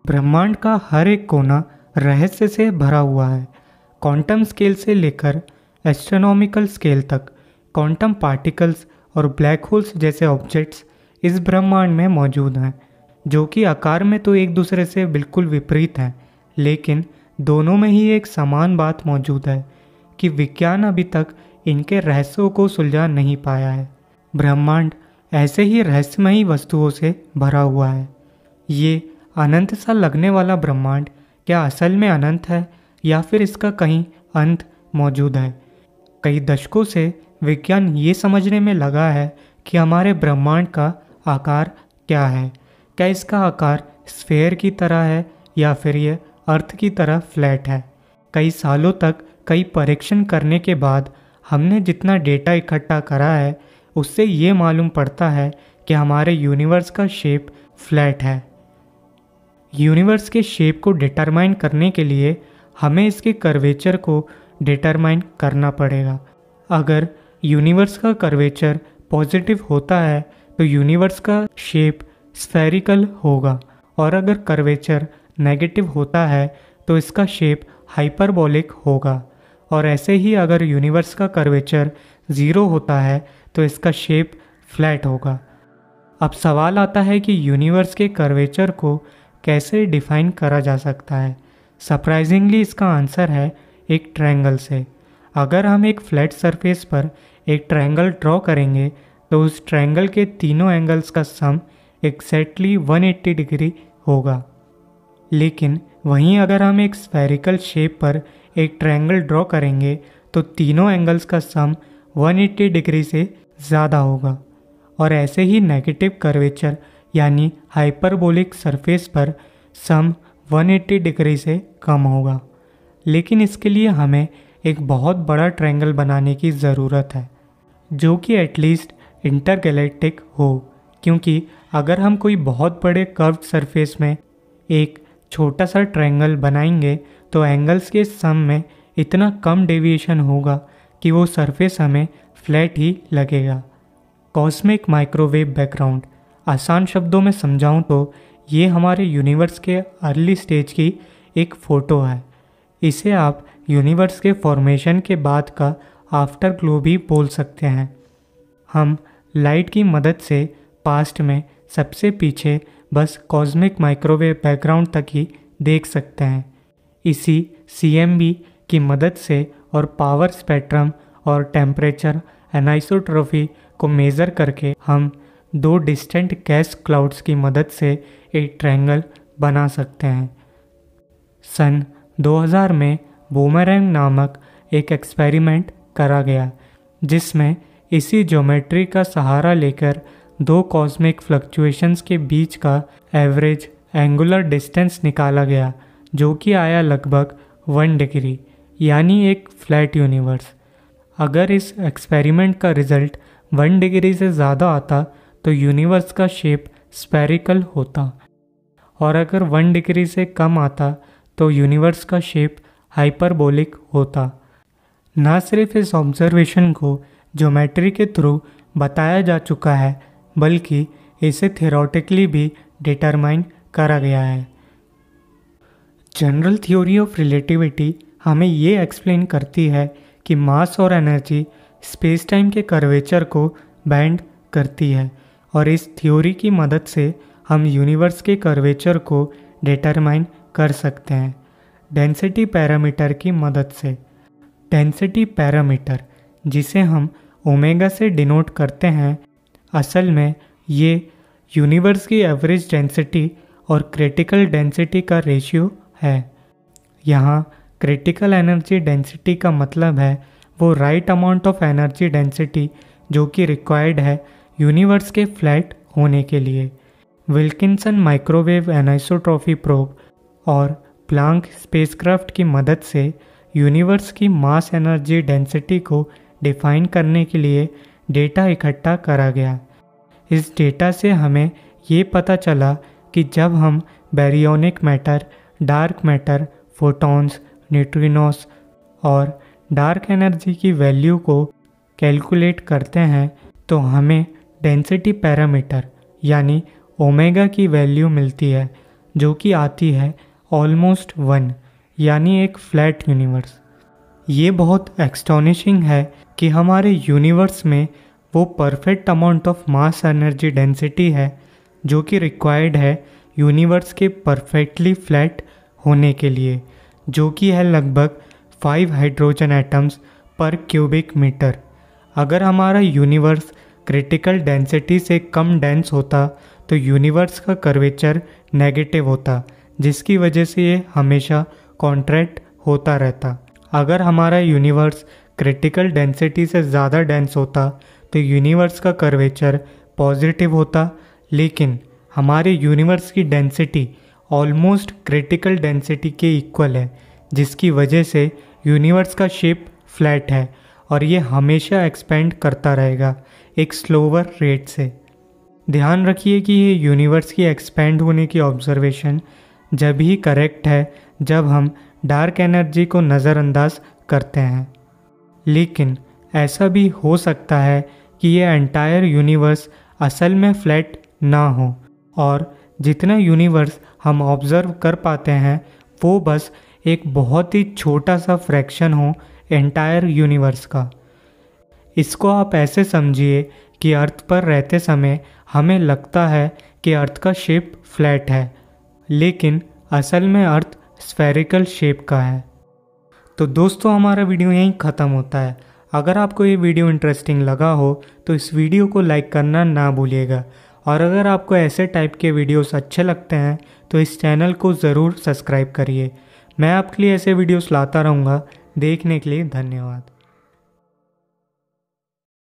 ब्रह्मांड का हर एक कोना रहस्य से भरा हुआ है। क्वांटम स्केल से लेकर एस्ट्रोनॉमिकल स्केल तक क्वांटम पार्टिकल्स और ब्लैक होल्स जैसे ऑब्जेक्ट्स इस ब्रह्मांड में मौजूद हैं, जो कि आकार में तो एक दूसरे से बिल्कुल विपरीत हैं, लेकिन दोनों में ही एक समान बात मौजूद है कि विज्ञान अभी तक इनके रहस्यों को सुलझा नहीं पाया है। ब्रह्मांड ऐसे ही रहस्यमयी वस्तुओं से भरा हुआ है। ये अनंत सा लगने वाला ब्रह्मांड क्या असल में अनंत है या फिर इसका कहीं अंत मौजूद है? कई दशकों से विज्ञान ये समझने में लगा है कि हमारे ब्रह्मांड का आकार क्या है। क्या इसका आकार स्फेयर की तरह है या फिर ये अर्थ की तरह फ्लैट है? कई सालों तक कई परीक्षण करने के बाद हमने जितना डेटा इकट्ठा करा है उससे ये मालूम पड़ता है कि हमारे यूनिवर्स का शेप फ्लैट है। यूनिवर्स के शेप को डिटरमाइन करने के लिए हमें इसके कर्वेचर को डिटरमाइन करना पड़ेगा। अगर यूनिवर्स का कर्वेचर पॉजिटिव होता है तो यूनिवर्स का शेप स्फेरिकल होगा, और अगर कर्वेचर नेगेटिव होता है तो इसका शेप हाइपरबोलिक होगा, और ऐसे ही अगर यूनिवर्स का कर्वेचर 0 होता है तो इसका शेप फ्लैट होगा। अब सवाल आता है कि यूनिवर्स के कर्वेचर को कैसे डिफाइन करा जा सकता है। सरप्राइजिंगली इसका आंसर है एक ट्रायंगल से। अगर हम एक फ्लैट सरफेस पर एक ट्रायंगल ड्रॉ करेंगे तो उस ट्रायंगल के तीनों एंगल्स का सम एग्जैक्टली 180 डिग्री होगा। लेकिन वहीं अगर हम एक स्फेरिकल शेप पर एक ट्रायंगल ड्रॉ करेंगे तो तीनों एंगल्स का सम 180 डिग्री से ज़्यादा होगा, और ऐसे ही नेगेटिव कर्वेचर यानी हाइपरबोलिक सरफेस पर सम 180 डिग्री से कम होगा। लेकिन इसके लिए हमें एक बहुत बड़ा ट्रायंगल बनाने की ज़रूरत है जो कि एटलीस्ट इंटरगैलेक्टिक हो, क्योंकि अगर हम कोई बहुत बड़े कर्व्ड सरफेस में एक छोटा सा ट्रायंगल बनाएंगे तो एंगल्स के सम में इतना कम डेविएशन होगा कि वो सरफेस हमें फ्लैट ही लगेगा। कॉस्मिक माइक्रोवेव बैकग्राउंड, आसान शब्दों में समझाऊं तो ये हमारे यूनिवर्स के अर्ली स्टेज की एक फ़ोटो है। इसे आप यूनिवर्स के फॉर्मेशन के बाद का आफ्टर ग्लो भी बोल सकते हैं। हम लाइट की मदद से पास्ट में सबसे पीछे बस कॉस्मिक माइक्रोवेव बैकग्राउंड तक ही देख सकते हैं। इसी CMB की मदद से और पावर स्पेक्ट्रम और टेम्परेचर एनाइसोट्रॉपी को मेज़र करके हम 2 डिस्टेंट गैस क्लाउड्स की मदद से एक ट्रायंगल बना सकते हैं। सन 2000 में बूमरैंग नामक एक एक्सपेरिमेंट करा गया जिसमें इसी ज्योमेट्री का सहारा लेकर 2 कॉस्मिक फ्लक्चुएशंस के बीच का एवरेज एंगुलर डिस्टेंस निकाला गया, जो कि आया लगभग 1 डिग्री, यानी एक फ्लैट यूनिवर्स। अगर इस एक्सपेरिमेंट का रिज़ल्ट 1 डिग्री से ज़्यादा आता तो यूनिवर्स का शेप स्फेरिकल होता, और अगर 1 डिग्री से कम आता तो यूनिवर्स का शेप हाइपरबोलिक होता। न सिर्फ इस ऑब्जर्वेशन को ज्योमेट्री के थ्रू बताया जा चुका है, बल्कि इसे थ्योरेटिकली भी डिटरमाइन करा गया है। जनरल थ्योरी ऑफ रिलेटिविटी हमें ये एक्सप्लेन करती है कि मास और एनर्जी स्पेस टाइम के कर्वेचर को बैंड करती है, और इस थ्योरी की मदद से हम यूनिवर्स के कर्वेचर को डिटरमाइन कर सकते हैं डेंसिटी पैरामीटर की मदद से। डेंसिटी पैरामीटर, जिसे हम ओमेगा से डिनोट करते हैं, असल में ये यूनिवर्स की एवरेज डेंसिटी और क्रिटिकल डेंसिटी का रेशियो है। यहाँ क्रिटिकल एनर्जी डेंसिटी का मतलब है वो right amount of energy density जो कि रिक्वायर्ड है यूनिवर्स के फ्लैट होने के लिए। विल्किंसन माइक्रोवेव एनाइसोट्रॉपी प्रोब और प्लांक स्पेसक्राफ्ट की मदद से यूनिवर्स की मास एनर्जी डेंसिटी को डिफाइन करने के लिए डेटा इकट्ठा करा गया। इस डेटा से हमें ये पता चला कि जब हम baryonic matter, dark matter, photons, neutrinos और डार्क एनर्जी की वैल्यू को कैलकुलेट करते हैं तो हमें डेंसिटी पैरामीटर यानी ओमेगा की वैल्यू मिलती है, जो कि आती है ऑलमोस्ट 1, यानी एक फ्लैट यूनिवर्स। ये बहुत एक्सटॉनिशिंग है कि हमारे यूनिवर्स में वो perfect amount of mass energy density है जो कि रिक्वायर्ड है यूनिवर्स के परफेक्टली फ्लैट होने के लिए, जो कि है लगभग 5 hydrogen atoms per cubic metre. अगर हमारा यूनिवर्स क्रिटिकल डेंसिटी से कम डेंस होता तो यूनिवर्स का कर्वेचर नेगेटिव होता, जिसकी वजह से ये हमेशा कॉन्ट्रैक्ट होता रहता। अगर हमारा यूनिवर्स क्रिटिकल डेंसिटी से ज़्यादा डेंस होता तो यूनिवर्स का कर्वेचर पॉजिटिव होता, लेकिन हमारे यूनिवर्स की डेंसिटी ऑलमोस्ट क्रिटिकल डेंसिटी के इक्वल है, जिसकी वजह से यूनिवर्स का शेप फ्लैट है और ये हमेशा एक्सपेंड करता रहेगा एक स्लोवर रेट से। ध्यान रखिए कि ये यूनिवर्स की एक्सपेंड होने की ऑब्जर्वेशन जब ही करेक्ट है जब हम डार्क एनर्जी को नज़रअंदाज करते हैं, लेकिन ऐसा भी हो सकता है कि ये एंटायर यूनिवर्स असल में फ्लैट ना हो और जितना यूनिवर्स हम ऑब्ज़र्व कर पाते हैं वो बस एक बहुत ही छोटा सा फ्रैक्शन हो एंटायर यूनिवर्स का। इसको आप ऐसे समझिए कि अर्थ पर रहते समय हमें लगता है कि अर्थ का शेप फ्लैट है, लेकिन असल में अर्थ स्फेरिकल शेप का है। तो दोस्तों, हमारा वीडियो यहीं ख़त्म होता है। अगर आपको ये वीडियो इंटरेस्टिंग लगा हो तो इस वीडियो को लाइक करना ना भूलिएगा, और अगर आपको ऐसे टाइप के वीडियोस अच्छे लगते हैं तो इस चैनल को ज़रूर सब्सक्राइब करिए। मैं आपके लिए ऐसे वीडियोस लाता रहूँगा। देखने के लिए धन्यवाद।